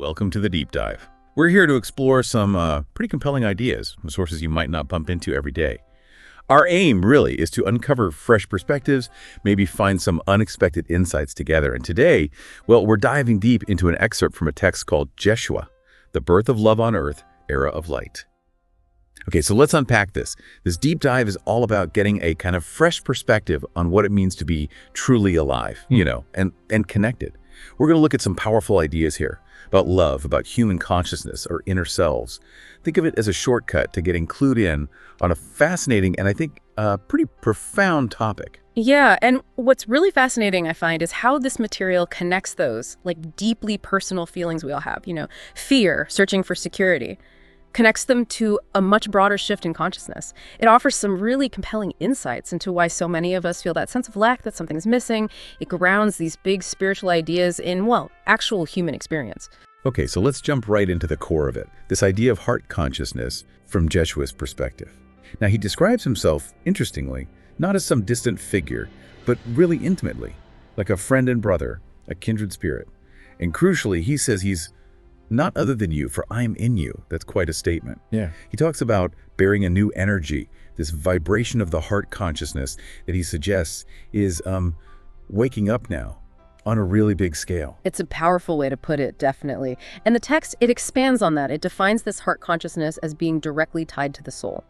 Welcome to the Deep Dive. We're here to explore some pretty compelling ideas, sources you might not bump into every day. Our aim, really, is to uncover fresh perspectives, maybe find some unexpected insights together. And today, well, we're diving deep into an excerpt from a text called Jeshua, The Birth of Love on Earth, Era of Light. Okay, so let's unpack this. This deep dive is all about getting a kind of fresh perspective on what it means to be truly alive, and connected. We're going to look at some powerful ideas here about love, about human consciousness, or inner selves. Think of it as a shortcut to getting clued in on a fascinating and I think pretty profound topic. Yeah, and what's really fascinating, I find, is how this material connects those, deeply personal feelings we all have. Fear, searching for security, connects them to a much broader shift in consciousness. It offers some really compelling insights into why so many of us feel that sense of lack, that something's missing. It grounds these big spiritual ideas in, actual human experience. Okay, so let's jump right into the core of it, this idea of heart consciousness from Jeshua's perspective. Now, he describes himself, interestingly, not as some distant figure, but really intimately, like a friend and brother, a kindred spirit. And crucially, he says he's not other than you, for I am in you. That's quite a statement. Yeah. He talks about bearing a new energy, this vibration of the heart consciousness that he suggests is waking up now on a really big scale. It's a powerful way to put it, definitely. And the text, it expands on that. It defines this heart consciousness as being directly tied to the soul.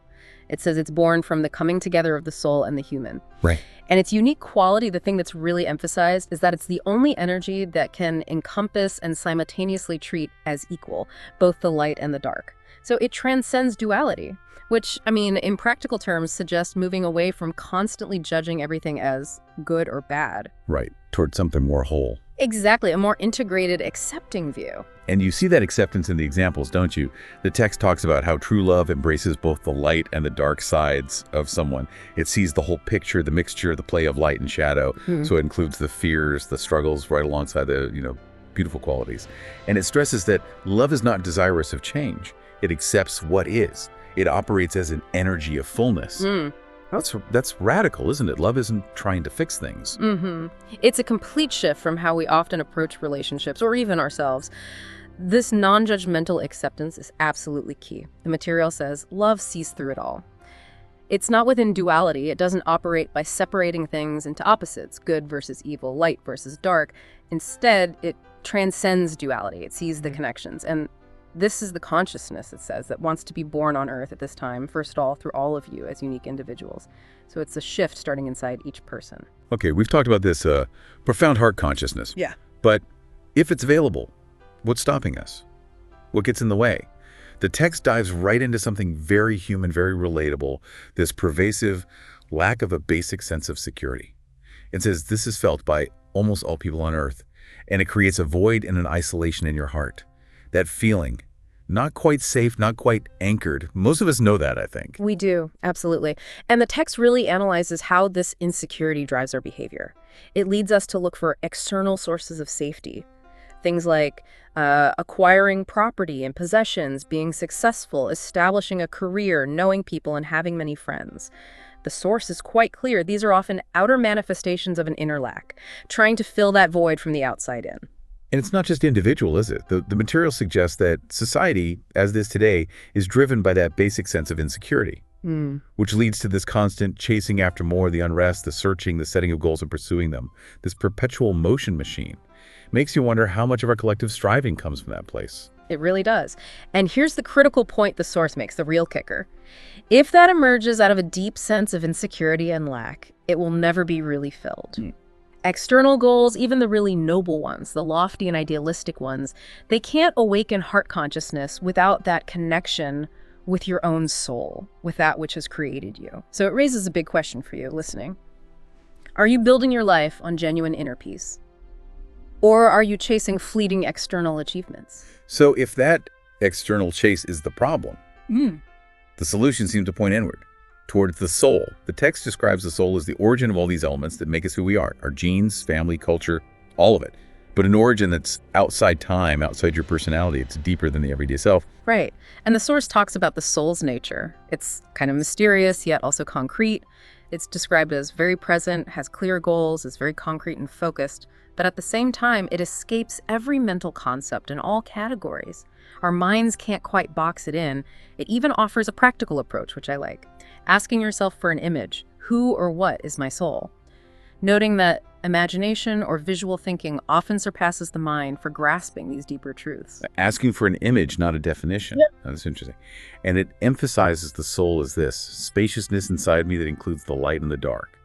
It says it's born from the coming together of the soul and the human. Right. And its unique quality, the thing that's really emphasized, is that it's the only energy that can encompass and simultaneously treat as equal, both the light and the dark. So it transcends duality, which, in practical terms, suggests moving away from constantly judging everything as good or bad. Right, towards something more whole. Exactly, a more integrated, accepting view. And you see that acceptance in the examples, don't you? The text talks about how true love embraces both the light and the dark sides of someone. It sees the whole picture, the mixture, the play of light and shadow. So it includes the fears, the struggles, right alongside the, beautiful qualities. And it stresses that love is not desirous of change. It accepts what is. It operates as an energy of fullness. That's radical, isn't it? Love isn't trying to fix things. It's a complete shift from how we often approach relationships or even ourselves. This non-judgmental acceptance is absolutely key. The material says love sees through it all. It's not within duality. It doesn't operate by separating things into opposites, good versus evil, light versus dark. Instead, it transcends duality. It sees the connections. And this is the consciousness, it says, that wants to be born on Earth at this time, first of all, through all of you as unique individuals. So it's a shift starting inside each person. Okay, we've talked about this profound heart consciousness. Yeah. But if it's available, what's stopping us? What gets in the way? The text dives right into something very human, very relatable, this pervasive lack of a basic sense of security. It says this is felt by almost all people on Earth, and it creates a void and an isolation in your heart. That feeling, not quite safe, not quite anchored. Most of us know that, I think. We do, absolutely. And the text really analyzes how this insecurity drives our behavior. It leads us to look for external sources of safety. Things like acquiring property and possessions, being successful, establishing a career, knowing people, and having many friends. The source is quite clear. These are often outer manifestations of an inner lack, trying to fill that void from the outside in. And it's not just individual, is it? The material suggests that society, as it is today, is driven by that basic sense of insecurity, which leads to this constant chasing after more, the unrest, the searching, the setting of goals and pursuing them. This perpetual motion machine makes you wonder how much of our collective striving comes from that place. It really does. And here's the critical point the source makes, the real kicker. If that emerges out of a deep sense of insecurity and lack, it will never be really filled. External goals, even the really noble ones, the lofty and idealistic ones, they can't awaken heart consciousness without that connection with your own soul, with that which has created you. So it raises a big question for you listening. Are you building your life on genuine inner peace? Or are you chasing fleeting external achievements? So if that external chase is the problem, the solution seems to point inward, towards the soul. The text describes the soul as the origin of all these elements that make us who we are, our genes, family, culture, all of it. But an origin that's outside time, outside your personality. It's deeper than the everyday self. Right. And the source talks about the soul's nature. It's kind of mysterious, yet also concrete. It's described as very present, has clear goals, is very concrete and focused. but at the same time, it escapes every mental concept in all categories. Our minds can't quite box it in. It even offers a practical approach, which I like. Asking yourself for an image, who or what is my soul? Noting that imagination or visual thinking often surpasses the mind for grasping these deeper truths. Asking for an image, not a definition. Yep. Oh, that's interesting. And it emphasizes the soul as this spaciousness inside me that includes the light and the dark.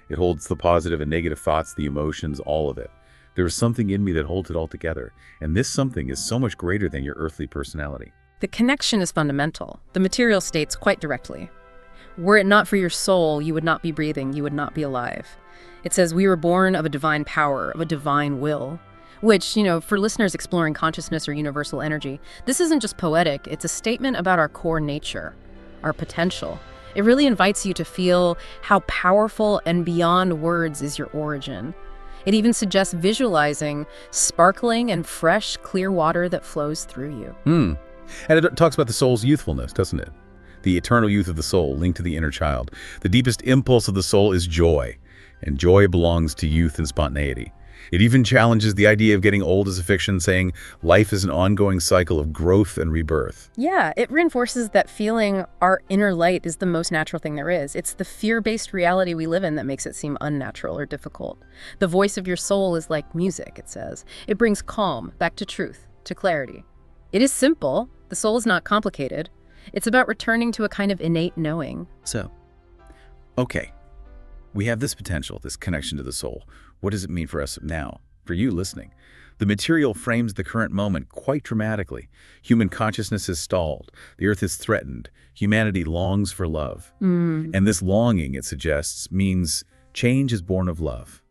It holds the positive and negative thoughts, the emotions, all of it. There is something in me that holds it all together. And this something is so much greater than your earthly personality. The connection is fundamental. The material states quite directly. Were it not for your soul, you would not be breathing, you would not be alive. It says we were born of a divine power, of a divine will, which, for listeners exploring consciousness or universal energy, this isn't just poetic, it's a statement about our core nature, our potential. It really invites you to feel how powerful and beyond words is your origin. It even suggests visualizing sparkling and fresh, clear water that flows through you. And it talks about the soul's youthfulness, doesn't it? The eternal youth of the soul linked to the inner child. The deepest impulse of the soul is joy, and joy belongs to youth and spontaneity. It even challenges the idea of getting old as a fiction, saying life is an ongoing cycle of growth and rebirth. Yeah, it reinforces that feeling our inner light is the most natural thing there is. It's the fear-based reality we live in that makes it seem unnatural or difficult. The voice of your soul is like music, it says. It brings calm back to truth, to clarity. It is simple. The soul is not complicated. It's about returning to a kind of innate knowing. So, okay, we have this potential, this connection to the soul. What does it mean for us now, for you listening? The material frames the current moment quite dramatically. Human consciousness is stalled. The earth is threatened. Humanity longs for love. And this longing, it suggests, means change is born of love.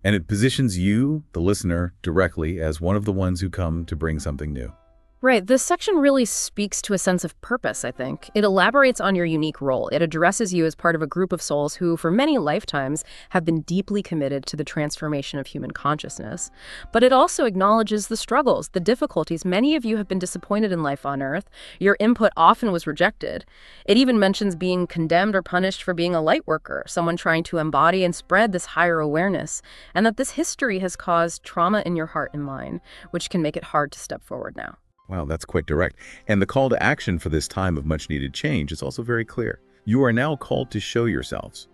And it positions you, the listener, directly as one of the ones who come to bring something new. Right. This section really speaks to a sense of purpose, I think. It elaborates on your unique role. It addresses you as part of a group of souls who, for many lifetimes, have been deeply committed to the transformation of human consciousness. But it also acknowledges the struggles, the difficulties. Many of you have been disappointed in life on Earth. Your input often was rejected. It even mentions being condemned or punished for being a light worker, someone trying to embody and spread this higher awareness, and that this history has caused trauma in your heart and mind, which can make it hard to step forward now. Wow, that's quite direct. And the call to action for this time of much-needed change is also very clear. You are now called to show yourselves.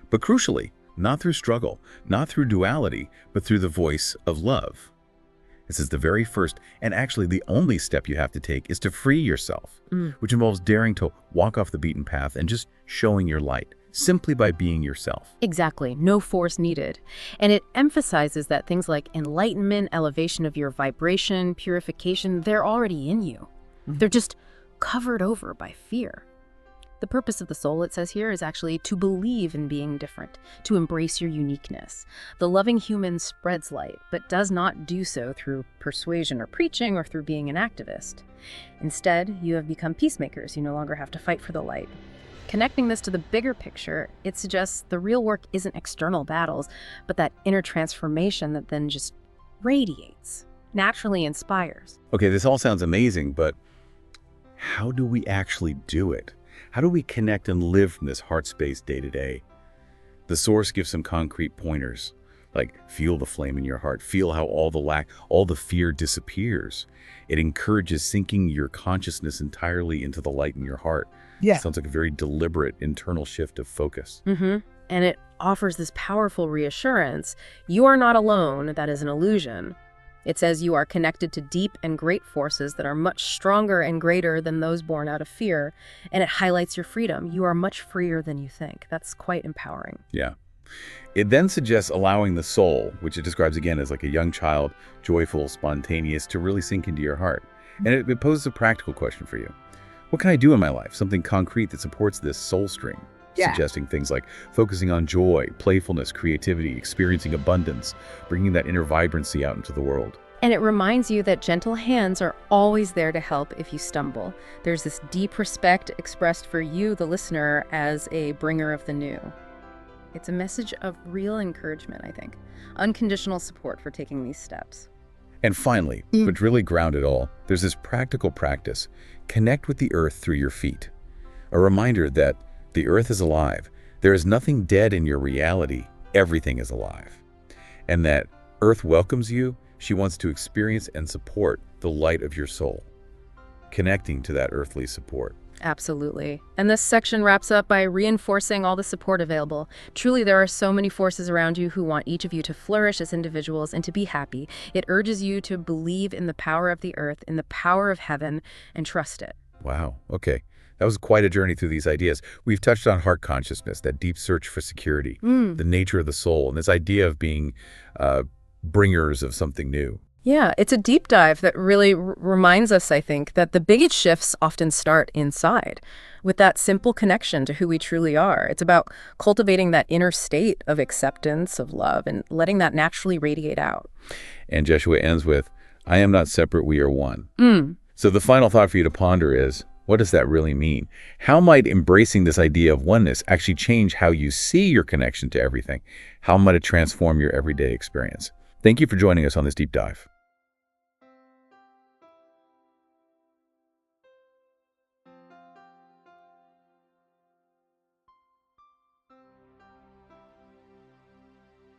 But crucially, not through struggle, not through duality, but through the voice of love. This is the very first, and actually the only step you have to take is to free yourself, which involves daring to walk off the beaten path and just showing your light, simply by being yourself. Exactly. No force needed. And it emphasizes that things like enlightenment, elevation of your vibration, purification, they're already in you. They're just covered over by fear. The purpose of the soul, it says here, is actually to believe in being different, to embrace your uniqueness. The loving human spreads light, but does not do so through persuasion or preaching or through being an activist. Instead, you have become peacemakers. You no longer have to fight for the light. Connecting this to the bigger picture, it suggests the real work isn't external battles, but that inner transformation that then just radiates, naturally inspires. Okay, this all sounds amazing, but how do we actually do it? How do we connect and live from this heart space day to day? The source gives some concrete pointers, like feel the flame in your heart, feel how all the lack, all the fear disappears. It encourages sinking your consciousness entirely into the light in your heart. Yeah. Sounds like a very deliberate internal shift of focus. And it offers this powerful reassurance. You are not alone. That is an illusion. It says you are connected to deep and great forces that are much stronger and greater than those born out of fear. And it highlights your freedom. You are much freer than you think. That's quite empowering. Yeah. It then suggests allowing the soul, which it describes again as like a young child, joyful, spontaneous, to really sink into your heart. And it poses a practical question for you. What can I do in my life? Something concrete that supports this soul stream. Yeah. Suggesting things like focusing on joy, playfulness, creativity, experiencing abundance, bringing that inner vibrancy out into the world. And it reminds you that gentle hands are always there to help if you stumble. There's this deep respect expressed for you, the listener, as a bringer of the new. It's a message of real encouragement, I think. Unconditional support for taking these steps. And finally, but really ground it all, there's this practical practice. Connect with the earth through your feet. A reminder that the earth is alive. There is nothing dead in your reality. Everything is alive. And that Earth welcomes you. She wants to experience and support the light of your soul, connecting to that earthly support. Absolutely. And this section wraps up by reinforcing all the support available. Truly, there are so many forces around you who want each of you to flourish as individuals and to be happy. It urges you to believe in the power of the earth, in the power of heaven, and trust it. Wow. Okay. That was quite a journey through these ideas. We've touched on heart consciousness, that deep search for security, the nature of the soul, and this idea of being bringers of something new. Yeah, it's a deep dive that really reminds us, I think, that the biggest shifts often start inside with that simple connection to who we truly are. It's about cultivating that inner state of acceptance, of love, and letting that naturally radiate out. And Jeshua ends with, I am not separate, we are one. So the final thought for you to ponder is, what does that really mean? How might embracing this idea of oneness actually change how you see your connection to everything? How might it transform your everyday experience? Thank you for joining us on this deep dive.